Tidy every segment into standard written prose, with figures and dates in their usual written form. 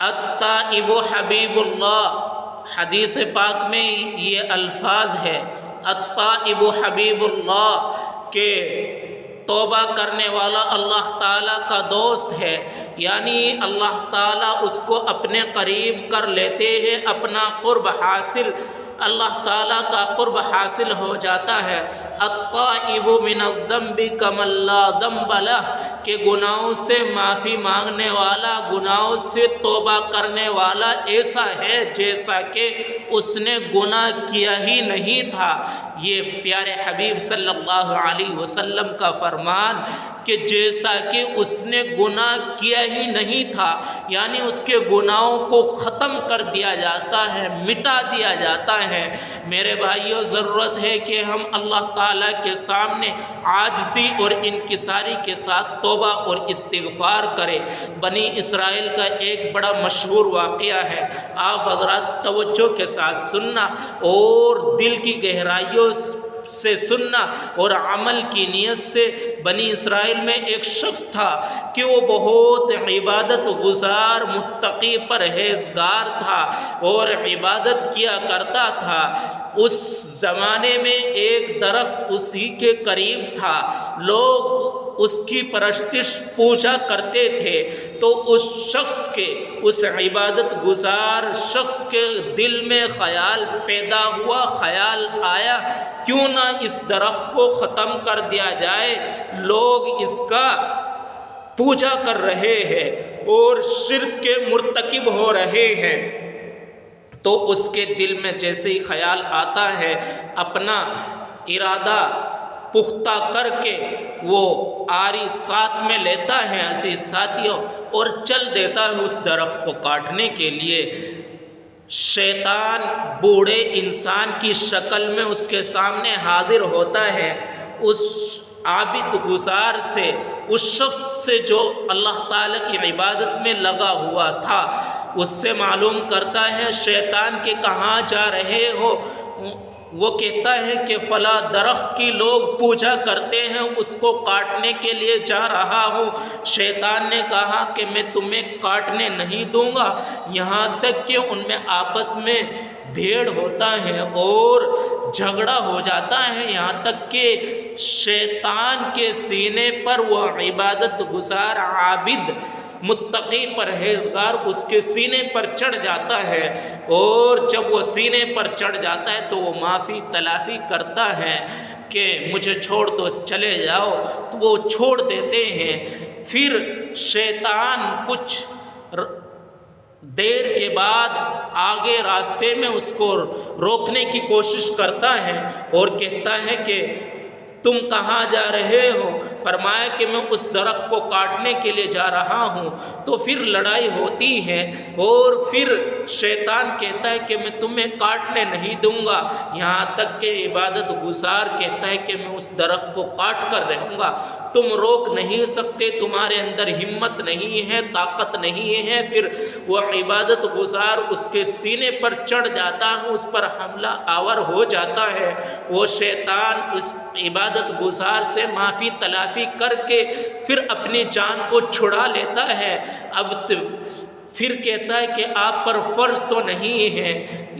التائب حبیب اللہ، حدیث پاک میں یہ الفاظ ہے التائب حبیب اللہ کہ توبہ کرنے والا اللہ تعالیٰ کا دوست ہے، یعنی اللہ تعالیٰ اس کو اپنے قریب کر لیتے ہیں، اپنا قرب حاصل، اللہ تعالیٰ کا قرب حاصل ہو جاتا ہے۔ التائب من الذنب کمن لا ذنب لہ، کہ گناہوں سے معافی مانگنے والا، گناہوں سے توبہ کرنے والا ایسا ہے جیسا کہ اس نے گناہ کیا ہی نہیں تھا۔ یہ پیارے حبیب صلی اللہ علیہ وسلم کا فرمان کہ جیسا کہ اس نے گناہ کیا ہی نہیں تھا، یعنی اس کے گناہوں کو ختم کر دیا جاتا ہے، مٹا دیا جاتا ہے۔ میرے بھائیوں، ضرورت ہے کہ ہم اللہ تعالیٰ کے سامنے عاجزی اور انکساری کے ساتھ توبہ اور استغفار کریں۔ بنی اسرائیل کا ایک بڑا مشہور واقعہ ہے، آپ حضرات توجہ کے ساتھ سننا اور دل کی گہرائیوں سے سننا اور عمل کی نیت سے۔ بنی اسرائیل میں ایک شخص تھا کہ وہ بہت عبادت گزار، متقی، پرہیزگار تھا اور عبادت کیا کرتا تھا۔ اس زمانے میں ایک درخت اسی کے قریب تھا، لوگ اس کی پرستش پوجا کرتے تھے۔ تو اس شخص کے، اس عبادت گزار شخص کے دل میں خیال پیدا ہوا، خیال آیا کیوں نہ اس درخت کو ختم کر دیا جائے، لوگ اس کا پوجا کر رہے ہیں اور شرک کے مرتکب ہو رہے ہیں۔ تو اس کے دل میں جیسے ہی خیال آتا ہے، اپنا ارادہ پختہ کر کے وہ آری ساتھ میں لیتا ہے عزیز ساتھیوں، اور چل دیتا ہے اس درخت کو کاٹنے کے لیے۔ شیطان بوڑھے انسان کی شکل میں اس کے سامنے حاضر ہوتا ہے، اس عابد گزار سے، اس شخص سے جو اللہ تعالیٰ کی عبادت میں لگا ہوا تھا، اس سے معلوم کرتا ہے شیطان کہ کہاں جا رہے ہو؟ وہ کہتا ہے کہ فلاں درخت کی لوگ پوجا کرتے ہیں، اس کو کاٹنے کے لیے جا رہا ہوں۔ شیطان نے کہا کہ میں تمہیں کاٹنے نہیں دوں گا، یہاں تک کہ ان میں آپس میں بھیڑ ہوتا ہے اور جھگڑا ہو جاتا ہے، یہاں تک کہ شیطان کے سینے پر وہ عبادت گزار عابد متقی پرہیزگار اس کے سینے پر چڑھ جاتا ہے، اور جب وہ سینے پر چڑھ جاتا ہے تو وہ معافی تلافی کرتا ہے کہ مجھے چھوڑ دو، چلے جاؤ، تو وہ چھوڑ دیتے ہیں۔ پھر شیطان کچھ دیر کے بعد آگے راستے میں اس کو روکنے کی کوشش کرتا ہے اور کہتا ہے کہ تم کہاں جا رہے ہو؟ فرمایا کہ میں اس درخت کو کاٹنے کے لیے جا رہا ہوں۔ تو پھر لڑائی ہوتی ہے اور پھر شیطان کہتا ہے کہ میں تمہیں کاٹنے نہیں دوں گا، یہاں تک کہ عبادت گزار کہتا ہے کہ میں اس درخت کو کاٹ کر رہوں گا، تم روک نہیں سکتے، تمہارے اندر ہمت نہیں ہے، طاقت نہیں ہے۔ پھر وہ عبادت گزار اس کے سینے پر چڑھ جاتا ہے، اس پر حملہ آور ہو جاتا ہے۔ وہ شیطان اس عبادت گزار سے معافی تلافی کر کے پھر اپنی جان کو چھڑا لیتا ہے۔ اب پھر کہتا ہے کہ آپ پر فرض تو نہیں ہے،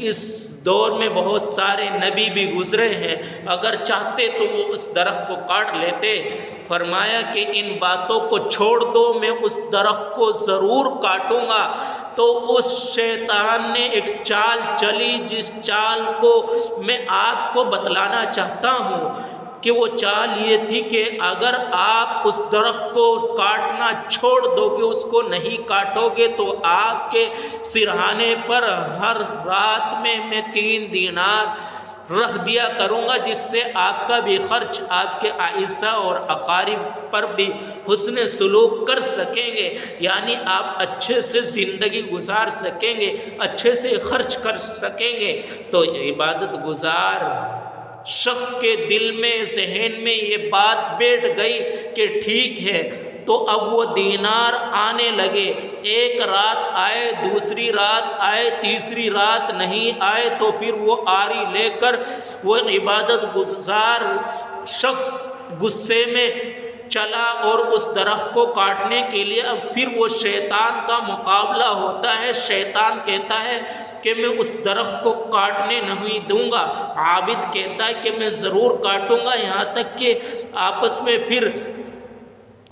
اس دور میں بہت سارے نبی بھی گزرے ہیں، اگر چاہتے تو وہ اس درخت کو کاٹ لیتے۔ فرمایا کہ ان باتوں کو چھوڑ دو، میں اس درخت کو ضرور کاٹوں گا۔ تو اس شیطان نے ایک چال چلی، جس چال کو میں آپ کو بتلانا چاہتا ہوں کہ وہ چال یہ تھی کہ اگر آپ اس درخت کو کاٹنا چھوڑ دو گے، اس کو نہیں کاٹو گے، تو آپ کے سرہانے پر ہر رات میں 3 دینار رکھ دیا کروں گا، جس سے آپ کا بھی خرچ، آپ کے اعزہ اور اقارب پر بھی حسن سلوک کر سکیں گے، یعنی آپ اچھے سے زندگی گزار سکیں گے، اچھے سے خرچ کر سکیں گے۔ تو عبادت گزار شخص کے دل میں، ذہن میں یہ بات بیٹھ گئی کہ ٹھیک ہے۔ تو اب وہ دینار آنے لگے، ایک رات آئے، دوسری رات آئے، تیسری رات نہیں آئے، تو پھر وہ آری لے کر وہ عبادت گزار شخص غصے میں چلا اور اس درخت کو کاٹنے کے لیے اب پھر وہ شیطان کا مقابلہ ہوتا ہے۔ شیطان کہتا ہے کہ میں اس درخت کو کاٹنے نہیں دوں گا، عابد کہتا ہے کہ میں ضرور کاٹوں گا، یہاں تک کہ آپس میں پھر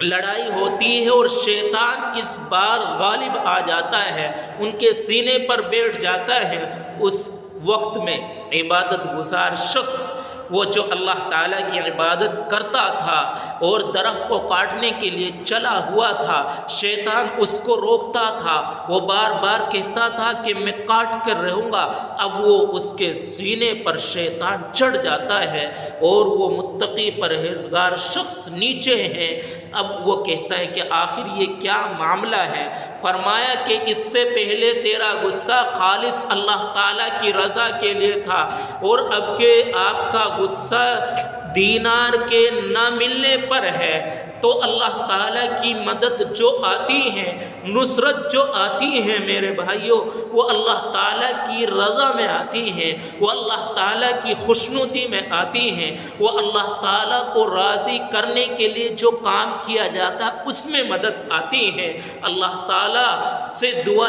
لڑائی ہوتی ہے اور شیطان اس بار غالب آ جاتا ہے، ان کے سینے پر بیٹھ جاتا ہے۔ اس وقت میں عبادت گزار شخص، وہ جو اللہ تعالیٰ کی عبادت کرتا تھا اور درخت کو کاٹنے کے لیے چلا ہوا تھا، شیطان اس کو روکتا تھا، وہ بار بار کہتا تھا کہ میں کاٹ کر رہوں گا۔ اب وہ اس کے سینے پر شیطان چڑھ جاتا ہے اور وہ متقی پرہیزگار شخص نیچے ہے۔ اب وہ کہتا ہے کہ آخر یہ کیا معاملہ ہے؟ فرمایا کہ اس سے پہلے تیرا غصہ خالص اللہ تعالیٰ کی رضا کے لیے تھا، اور اب کہ آپ کا غصہ دینار کے نہ ملنے پر ہے، تو اللہ تعالیٰ کی مدد جو آتی ہے، نصرت جو آتی ہے میرے بھائیوں، وہ اللہ تعالیٰ کی رضا میں آتی ہے، وہ اللہ تعالیٰ کی خوشنودی میں آتی ہے، وہ اللہ تعالیٰ کو راضی کرنے کے لیے جو کام کیا جاتا ہے اس میں مدد آتی ہے۔ اللہ تعالیٰ سے دعا